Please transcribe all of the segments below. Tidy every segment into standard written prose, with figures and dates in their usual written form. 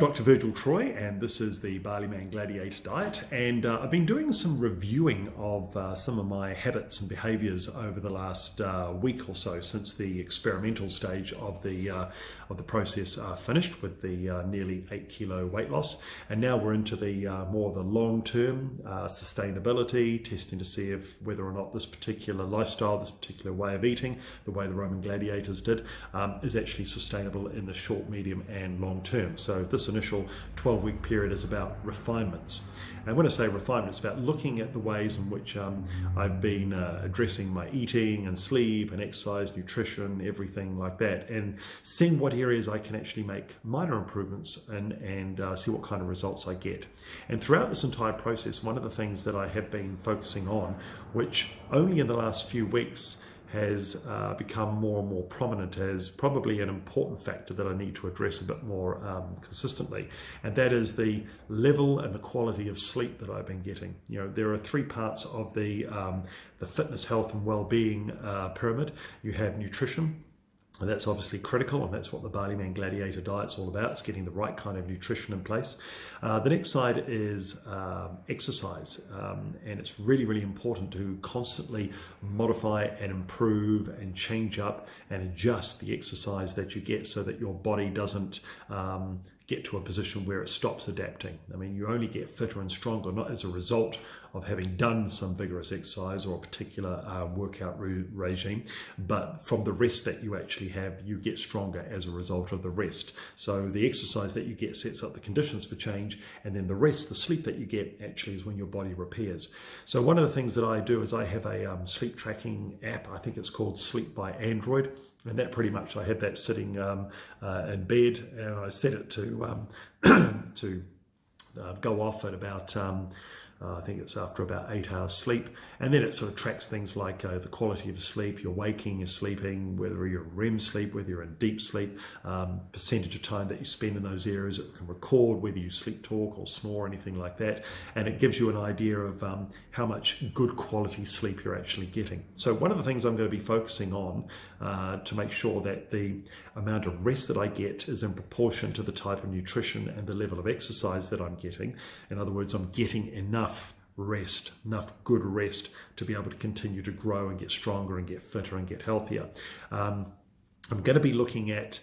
Dr. Virgil Troy, and this is the Barleyman Gladiator Diet, and I've been doing some reviewing of some of my habits and behaviours over the last week or so since the experimental stage of the process finished with the nearly 8 kilo weight loss, and now we're into the more the long-term sustainability, testing to see if whether or not this particular lifestyle, this particular way of eating, the way the Roman gladiators did, is actually sustainable in the short, medium and long term. So this initial 12-week period is about refinements. And when I say refinement, it's about looking at the ways in which I've been addressing my eating and sleep and exercise, nutrition, everything like that, and seeing what areas I can actually make minor improvements and see what kind of results I get. And throughout this entire process, one of the things that I have been focusing on, which only in the last few weeks has become more and more prominent as probably an important factor that I need to address a bit more consistently, and that is the level and the quality of sleep that I've been getting. You know, there are three parts of the fitness, health and well-being pyramid. You have nutrition, and that's obviously critical, and that's what the Barleyman Gladiator Diet's all about. It's getting the right kind of nutrition in place. The next side is exercise, and it's really, really important to constantly modify and improve and change up and adjust the exercise that you get so that your body doesn't get to a position where it stops adapting. I mean, you only get fitter and stronger, not as a result of having done some vigorous exercise or a particular workout regime, but from the rest that you actually have, you get stronger as a result of the rest. So the exercise that you get sets up the conditions for change, and then the rest, the sleep that you get, actually is when your body repairs. So one of the things that I do is I have a sleep tracking app. I think it's called Sleep by Android. And that pretty much, I had that sitting in bed, and I set it to go off at about I think it's after about 8 hours sleep, and then it sort of tracks things like the quality of sleep, you're waking, you're sleeping, whether you're in REM sleep, whether you're in deep sleep, percentage of time that you spend in those areas. It can record whether you sleep talk or snore, anything like that, and it gives you an idea of how much good quality sleep you're actually getting. So one of the things I'm going to be focusing on to make sure that the amount of rest that I get is in proportion to the type of nutrition and the level of exercise that I'm getting. In other words, I'm getting enough rest, enough good rest to be able to continue to grow and get stronger and get fitter and get healthier. I'm going to be looking at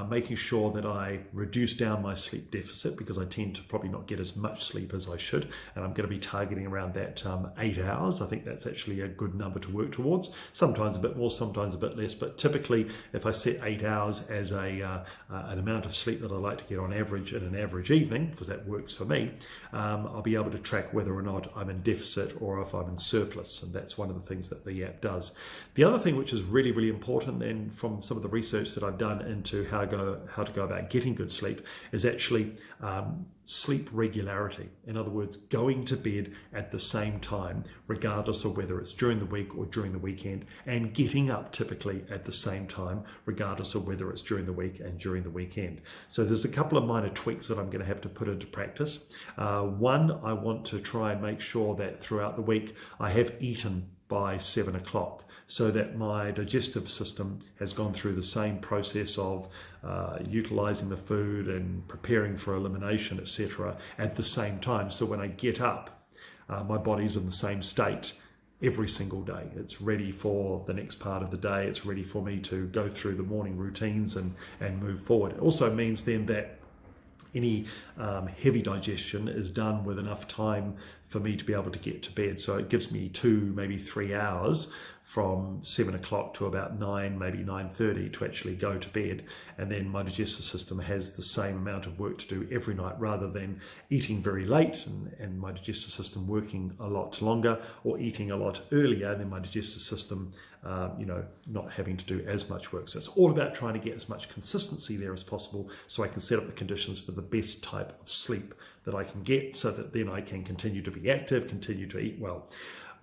making sure that I reduce down my sleep deficit, because I tend to probably not get as much sleep as I should, and I'm going to be targeting around that 8 hours. I think that's actually a good number to work towards. Sometimes a bit more, sometimes a bit less, but typically if I set 8 hours as an amount of sleep that I like to get on average in an average evening, because that works for me, I'll be able to track whether or not I'm in deficit or if I'm in surplus, and that's one of the things that the app does. The other thing which is really, really important, and from some of the research that I've done into how to go about getting good sleep, is actually sleep regularity. In other words, going to bed at the same time, regardless of whether it's during the week or during the weekend, and getting up typically at the same time, regardless of whether it's during the week and during the weekend. So there's a couple of minor tweaks that I'm going to have to put into practice. One, I want to try and make sure that throughout the week I have eaten by 7 o'clock, so that my digestive system has gone through the same process of utilizing the food and preparing for elimination, etc., at the same time. So when I get up, my body's in the same state every single day. It's ready for the next part of the day. It's ready for me to go through the morning routines and move forward. It also means then that any heavy digestion is done with enough time for me to be able to get to bed. So it gives me 2, maybe 3 hours from 7 o'clock to about 9, maybe 9:30 to actually go to bed. And then my digestive system has the same amount of work to do every night, rather than eating very late and my digestive system working a lot longer, or eating a lot earlier and then my digestive system not having to do as much work. So it's all about trying to get as much consistency there as possible, so I can set up the conditions for the best type of sleep that I can get, so that then I can continue to be active, continue to eat well.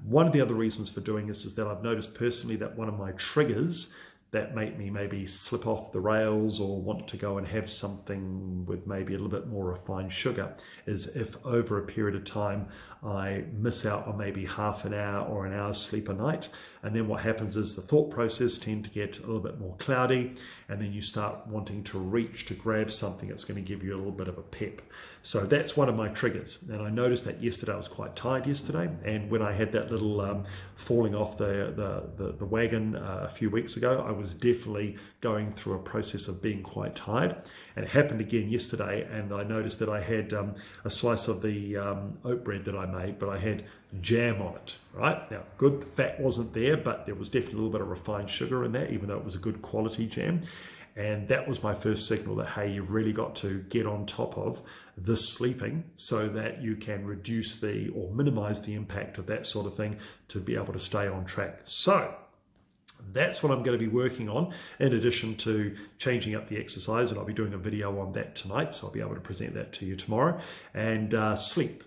One of the other reasons for doing this is that I've noticed personally that one of my triggers that make me maybe slip off the rails or want to go and have something with maybe a little bit more refined sugar is if over a period of time I miss out on maybe half an hour or an hour's sleep a night. And then what happens is the thought process tend to get a little bit more cloudy, and then you start wanting to reach to grab something that's going to give you a little bit of a pep. So that's one of my triggers. And I noticed that yesterday. I was quite tired yesterday, and when I had that little falling off the wagon a few weeks ago, I was definitely going through a process of being quite tired. And it happened again yesterday, and I noticed that I had a slice of the oat bread that I made, but I had jam on it, right? Now, good, the fat wasn't there, but there was definitely a little bit of refined sugar in there, even though it was a good quality jam. And that was my first signal that, hey, you've really got to get on top of this sleeping so that you can reduce or minimize the impact of that sort of thing to be able to stay on track. So that's what I'm going to be working on, in addition to changing up the exercise, and I'll be doing a video on that tonight, so I'll be able to present that to you tomorrow. And sleep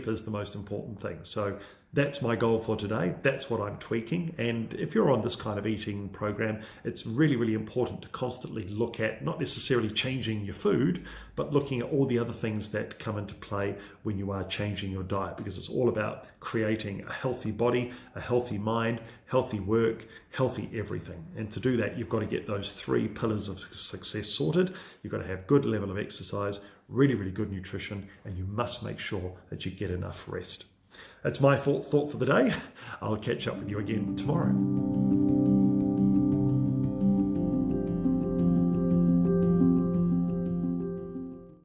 is the most important thing. So that's my goal for today. That's what I'm tweaking. And if you're on this kind of eating program, it's really, really important to constantly look at not necessarily changing your food, but looking at all the other things that come into play when you are changing your diet, because it's all about creating a healthy body, a healthy mind, healthy work, healthy everything. And to do that, you've got to get those 3 pillars of success sorted. You've got to have good level of exercise, really, really good nutrition, and you must make sure that you get enough rest. That's my thought for the day. I'll catch up with you again tomorrow.